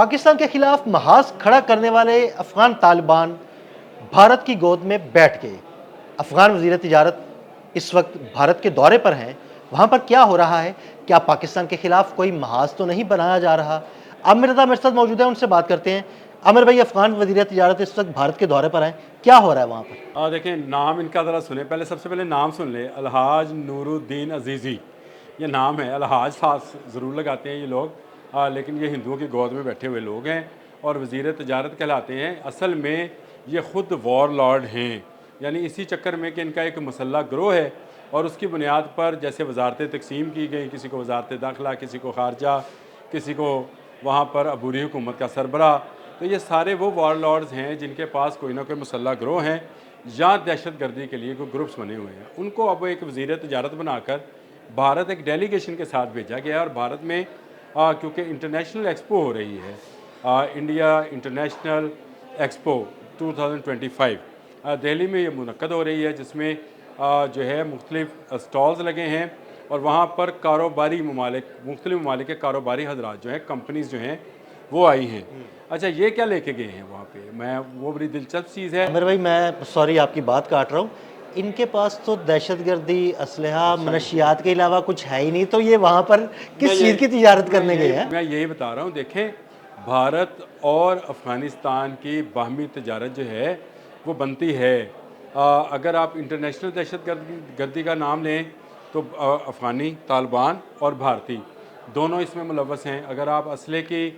पाकिस्तान के खिलाफ महाज खड़ा करने वाले अफगान तालिबान भारत की गोद में बैठ गए। अफगान वज़ीर तिजारत इस वक्त भारत के दौरे पर हैं। वहाँ पर क्या हो रहा है? क्या पाकिस्तान के खिलाफ कोई महाज तो नहीं बनाया जा रहा? आमिर रज़ा मेरे साथ मौजूद है, उनसे बात करते हैं। आमिर भाई, अफगान वज़ीर तिजारत इस वक्त भारत के दौरे पर हैं, क्या हो रहा है वहाँ पर? देखें, नाम इनका ज़रा सुने, पहले सबसे पहले नाम सुन ले। अलहाज नूरुद्दीन अजीज़ी ये नाम है। अलहाज साथ ज़रूर लगाते हैं ये लोग, लेकिन ये हिंदुओं की गोद में बैठे हुए लोग हैं और वज़ीर तिजारत कहलाते हैं। असल में ये ख़ुद वॉर लॉर्ड हैं, यानी इसी चक्कर में कि इनका एक मुसल्लह गिरोह है और उसकी बुनियाद पर जैसे वजारतें तकसीम की गई, किसी को वजारत दाखिला, किसी को खारजा, किसी को वहाँ पर अबूरी हुकूमत का सरबरा। तो ये सारे वो वॉर लॉर्ड्स हैं जिनके पास कोई ना कोई मुसल्लह गिरोह हैं या दहशत गर्दी के लिए कोई ग्रुप्स बने हुए हैं। उनको अब एक वज़ीर तिजारत बनाकर भारत एक डेलीगेशन के साथ भेजा गया है। और भारत में क्योंकि इंटरनेशनल एक्सपो हो रही है, इंडिया इंटरनेशनल एक्सपो 2025 दिल्ली में ये मुनक्कद हो रही है, जिसमें जो है मुख्तलिफ स्टॉल्स लगे हैं और वहाँ पर कारोबारी ममालिक, मुख्तलिफ ममालिक के कारोबारी हजरात जो हैं, कंपनीज जो हैं वो आई हैं। अच्छा, ये क्या लेके गए हैं वहाँ पे? मैं वो बड़ी दिलचस्प चीज़ है। आमिर भाई, मैं सॉरी आपकी बात काट रहा हूँ। इनके पास तो दहशतगर्दी, असलहा, मनशियात के अलावा कुछ है ही नहीं, तो ये वहाँ पर किस चीज़ की तिजारत करने गए हैं? मैं यही बता रहा हूँ। देखें, भारत और अफ़गानिस्तान की बाहमी तजारत जो है वो बनती है। अगर आप इंटरनेशनल दहशत गर्दी का नाम लें तो अफ़गानी, तालिबान और भारतीय दोनों इसमें मुलव्वस हैं। अगर आप असले की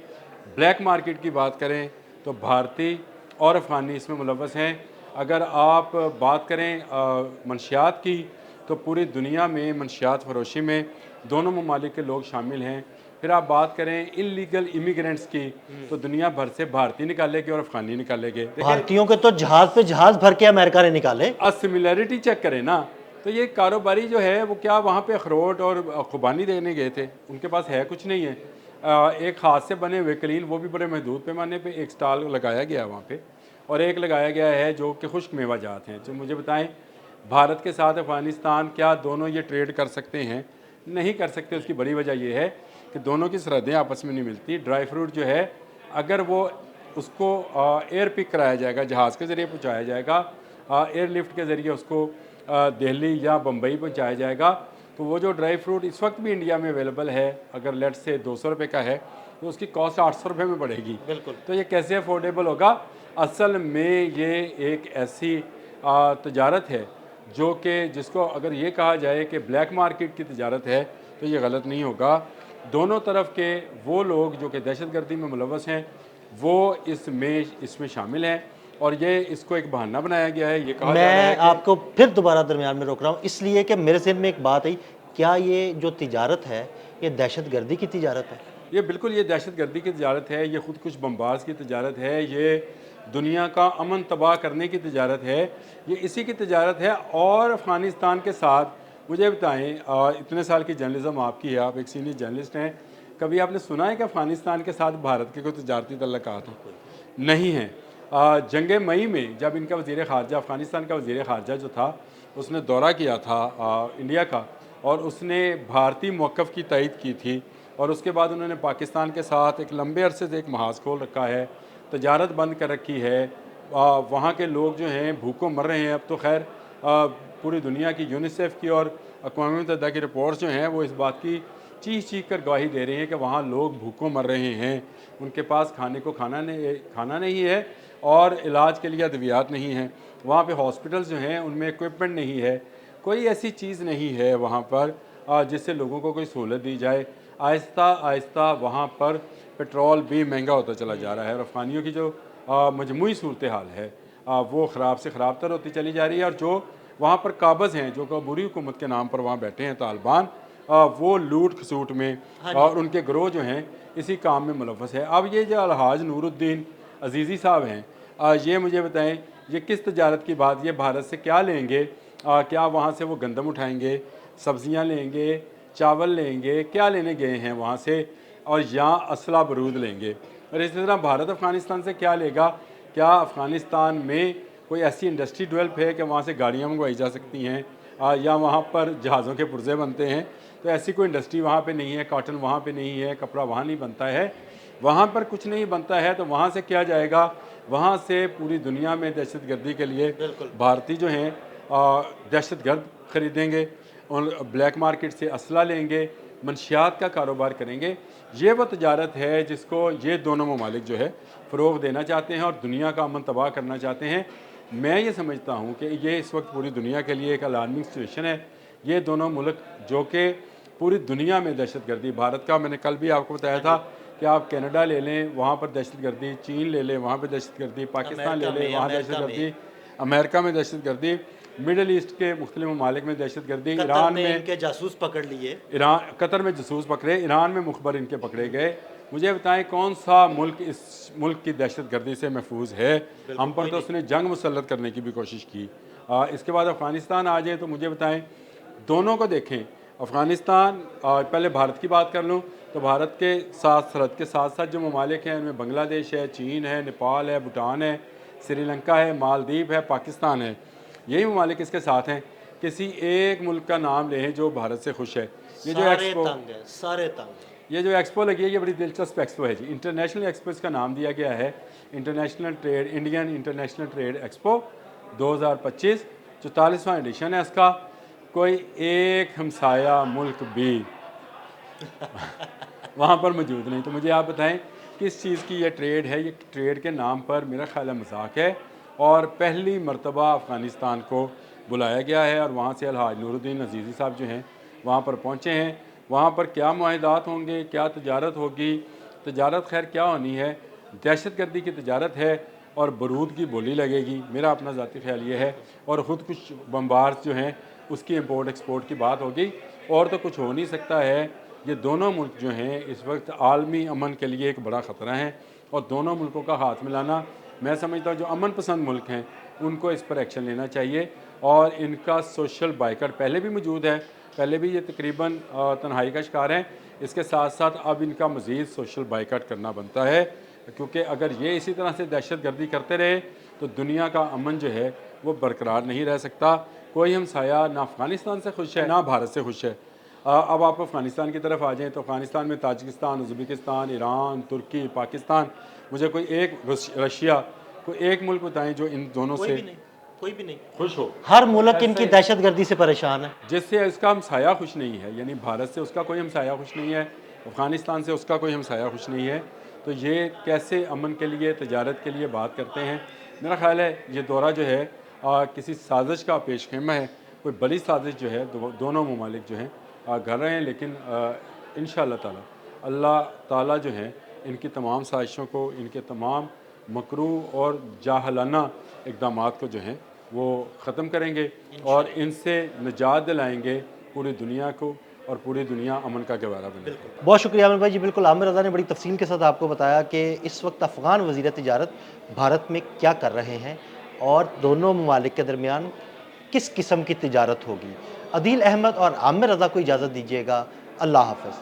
ब्लैक मार्केट की बात करें तो भारतीय और अफ़गानी इसमें मुलव्वस हैं। अगर आप बात करें मंशियात की तो पूरी दुनिया में मंशियात फरोशी में दोनों ममालिक के लोग शामिल हैं। फिर आप बात करें इलीगल इमिग्रेंट्स की तो दुनिया भर से भारतीय निकाले गए और अफ़गानी निकाले गए। भारतीयों के तो जहाज पे जहाज भर के अमेरिका ने निकाले। सिमिलैरिटी चेक करें ना, तो ये कारोबारी जो है वो क्या वहाँ पे अखरोट और खुबानी देने गए थे? उनके पास है कुछ नहीं है। एक हाथ से बने हुए कलीन, वो भी बड़े महदूद पैमाने पे एक स्टॉल लगाया गया वहाँ पे, और एक लगाया गया है जो कि खुश्क मेवा जात हैं। तो मुझे बताएं, भारत के साथ अफ़गानिस्तान क्या दोनों ये ट्रेड कर सकते हैं? नहीं कर सकते। उसकी बड़ी वजह यह है कि दोनों की सरहदें आपस में नहीं मिलती। ड्राई फ्रूट जो है, अगर वो उसको एयर पिक कराया जाएगा, जहाज़ के ज़रिए पहुँचाया जाएगा, एयरलिफ्ट के ज़रिए उसको दिल्ली या बम्बई पहुँचाया जाएगा, तो वो जो ड्राई फ्रूट इस वक्त भी इंडिया में अवेलेबल है, अगर लेट से 200 रुपये का है तो उसकी कॉस्ट 800 रुपये में बढ़ेगी। बिल्कुल। तो ये कैसे अफोर्डेबल होगा? असल में ये एक ऐसी तजारत है जो कि जिसको अगर ये कहा जाए कि ब्लैक मार्केट की तजारत है तो ये गलत नहीं होगा। दोनों तरफ के वो लोग जो कि दहशतगर्दी में मुलव्वस हैं वो इसमें शामिल हैं और ये इसको एक बहाना बनाया गया है। ये कहा जा रहा है मैं कि आपको फिर दोबारा दरमियान में रोक रहा हूँ, इसलिए कि मेरे ज़हन में एक बात आई। क्या ये जो तिजारत है, ये दहशतगर्दी की तिजारत है? ये बिल्कुल ये दहशतगर्दी की तजारत है, ये ख़ुद कुछ बम्बाज की तजारत है, ये दुनिया का अमन तबाह करने की तजारत है, ये इसी की तजारत है। और अफ़गानिस्तान के साथ मुझे बताएं, इतने साल की जर्नलिज़म आपकी है, आप एक सीनियर जर्नलिस्ट हैं, कभी आपने सुना है कि अफ़गानिस्तान के साथ भारत के कोई तजारती तल्लुकात नहीं हैं? जंग मई में जब इनका वज़ीर ख़ारजा, अफ़गानिस्तान का वज़ीर ख़ारजा जो था, उसने दौरा किया था इंडिया का, और उसने भारतीय मौक़िफ़ की तायीद की थी, और उसके बाद उन्होंने पाकिस्तान के साथ एक लंबे अरसे से एक महाज खोल रखा है, तजारत बंद कर रखी है। वहाँ के लोग जो हैं भूखों मर रहे हैं। अब तो खैर पूरी दुनिया की यूनिसेफ की और अक़वाम मुत्तहिदा की रिपोर्ट्स जो हैं वो इस बात की चीख चीख कर गवाही दे रही हैं कि वहाँ लोग भूखों मर रहे हैं, उनके पास खाने को खाना नहीं है और इलाज के लिए अद्वियात नहीं हैं। वहाँ पे हॉस्पिटल्स जो हैं उनमें इक्विपमेंट नहीं है, कोई ऐसी चीज़ नहीं है वहाँ पर जिससे लोगों को कोई सहूलत दी जाए। आहिस्ता आहिस्ता वहाँ पर पेट्रोल भी महंगा होता चला जा रहा है और अफ़गानियों की जो मजमूई सूरत हाल है वो ख़राब से ख़राब तर होती चली जा रही है। और जो वहाँ पर काबज़ हैं, जो अबूरी हुकूमत के नाम पर वहाँ बैठे हैं तालिबान, वो लूट खसूट में और उनके गिरोह जो हैं इसी काम में मुलव्वस है। अब ये जो अलहाज नूरुद्दीन अजीज़ी साहब हैं, ये मुझे बताएं, ये किस तजारत की बात, ये भारत से क्या लेंगे? क्या वहाँ से वो गंदम उठाएंगे, सब्ज़ियाँ लेंगे, चावल लेंगे, क्या लेने गए हैं वहाँ से? और यहाँ असला बरूद लेंगे। और इसी तरह भारत अफ़गानिस्तान से क्या लेगा? क्या अफ़गानिस्तान में कोई ऐसी इंडस्ट्री डेवलप है कि वहाँ से गाड़ियाँ मंगवाई जा सकती हैं या वहाँ पर जहाज़ों के पुर्जे बनते हैं? तो ऐसी कोई इंडस्ट्री वहाँ पे नहीं है, कॉटन वहाँ पे नहीं है, कपड़ा वहाँ नहीं बनता है। वहाँ पर कुछ नहीं बनता है तो वहाँ से क्या जाएगा, वहाँ से पूरी दुनिया में दहशतगर्दी के लिए भारतीय जो हैं दहशतगर्द ख़रीदेंगे और ब्लैक मार्केट से असला लेंगे, मंशियात का कारोबार करेंगे। ये वो तजारत है जिसको ये दोनों ममालिक जो है फ़रोग़ देना चाहते हैं और दुनिया का अमन तबाह करना चाहते हैं। मैं ये समझता हूँ कि ये इस वक्त पूरी दुनिया के लिए एक अलार्मिंग सिचुएशन है। ये दोनों मुल्क जो कि पूरी दुनिया में दहशतगर्दी, भारत का मैंने कल भी आपको बताया था कि आप कनाडा ले लें, वहाँ पर दहशतगर्दी, चीन ले लें, वहाँ पर दहशतगर्दी, पाकिस्तान ले लें, वहाँ दहशतगर्दी, अमेरिका में दहशतगर्दी, मिडल ईस्ट के मुख्तलिफ ममालिक में दहशतगर्दी, ईरान में इनके जासूस पकड़ लिए, ईरान कतर में जासूस पकड़े, ईरान में मुखबर इनके पकड़े गए। मुझे बताएं कौन सा मुल्क इस मुल्क की दहशतगर्दी से महफूज है? हम पर तो उसने जंग मुसल्लत करने की भी कोशिश की। इसके बाद अफ़गानिस्तान आ जाए तो मुझे बताएं, दोनों को देखें। अफ़गानिस्तान, पहले भारत की बात कर लूँ तो भारत के साथ सरहद के साथ साथ जो ममालिक हैं उनमें बांग्लादेश है, चीन है, नेपाल है, भूटान है, श्रीलंका है, मालदीव है, पाकिस्तान है। यही ममालिक इसके साथ हैं। किसी एक मुल्क का नाम लें जो भारत से खुश है। ये जो एक्सपो सारे तंग ये जो एक्सपो लगी है ये बड़ी दिलचस्प एक्सपो है जी। इंटरनेशनल एक्सपो इसका नाम दिया गया है, इंडियन इंटरनेशनल ट्रेड एक्सपो 2025, 44वां एडिशन है इसका। कोई एक हमसाया मुल्क भी वहाँ पर मौजूद नहीं। तो मुझे आप बताएं किस चीज़ की ये ट्रेड है? ये ट्रेड के नाम पर मेरा ख्याल है मजाक है। और पहली मरतबा अफ़गानिस्तान को बुलाया गया है और वहाँ से अलहाज नूरुद्दीन अजीज़ी साहब जो हैं वहाँ पर पहुँचे हैं। वहाँ पर क्या मुआहदात होंगे, क्या तजारत होगी? तजारत खैर क्या होनी है, दहशतगर्दी की तजारत है और बरूद की बोली लगेगी, मेरा अपना ज़ाती ख्याल ये है। और ख़ुद कुछ बम्बार्स जो हैं उसकी इम्पोर्ट एक्सपोर्ट की बात होगी और तो कुछ हो नहीं सकता है। ये दोनों मुल्क जो हैं इस वक्त आलमी अमन के लिए एक बड़ा ख़तरा है और दोनों मुल्कों का हाथ मिलाना, मैं समझता हूँ जो अमन पसंद मुल्क हैं उनको इस पर एक्शन लेना चाहिए। और इनका सोशल बाइकआउट पहले भी मौजूद है, पहले भी ये तकरीबन तन्हाई का शिकार हैं। इसके साथ साथ अब इनका मज़ीद सोशल बाइकआउट करना बनता है, क्योंकि अगर ये इसी तरह से दहशतगर्दी करते रहे तो दुनिया का अमन जो है वो बरकरार नहीं रह सकता। कोई हमसाया ना अफ़गानिस्तान से खुश है ना भारत से खुश है। अब आप अफ़गानिस्तान की तरफ आ जाएँ तो अफ़गानिस्तान में ताजिकिस्तान, उज़्बेकिस्तान, ईरान, तुर्की, पाकिस्तान, मुझे कोई एक रशिया, कोई एक मुल्क बताएं जो इन दोनों से कोई भी नहीं खुश हो। हर मुल्क इनकी दहशतगर्दी से परेशान है। जिससे इसका हमसाया खुश नहीं है, यानी भारत से उसका कोई हमसाया खुश नहीं है, अफ़गानिस्तान से उसका कोई हमसाया खुश नहीं है, तो ये कैसे अमन के लिए, तजारत के लिए बात करते हैं? मेरा ख़्याल है ये दौरा जो है किसी साजिश का पेश खेमा है। कोई बड़ी साजिश जो है दोनों ममालिक जो हैं कर रहे हैं। लेकिन इंशाअल्लाह ताला अल्लाह ताला जो है इनकी तमाम साजिशों को, इनके तमाम मकरू और जाहलाना इक़दामात को जो हैं वो ख़त्म करेंगे और इनसे निजात दिलाएंगे पूरी दुनिया को और पूरी दुनिया अमन का गवारा बने। बहुत शुक्रिया आमिर भाई जी। बिल्कुल, आमिर रज़ा ने बड़ी तफसील के साथ आपको बताया कि इस वक्त अफ़गान वज़ीर तिजारत भारत में क्या कर रहे हैं और दोनों ममालिक के दरमियान किस किस्म की तिजारत होगी। अदील अहमद और आमिर रज़ा को इजाज़त दीजिएगा। अल्लाह हाफ़िज़।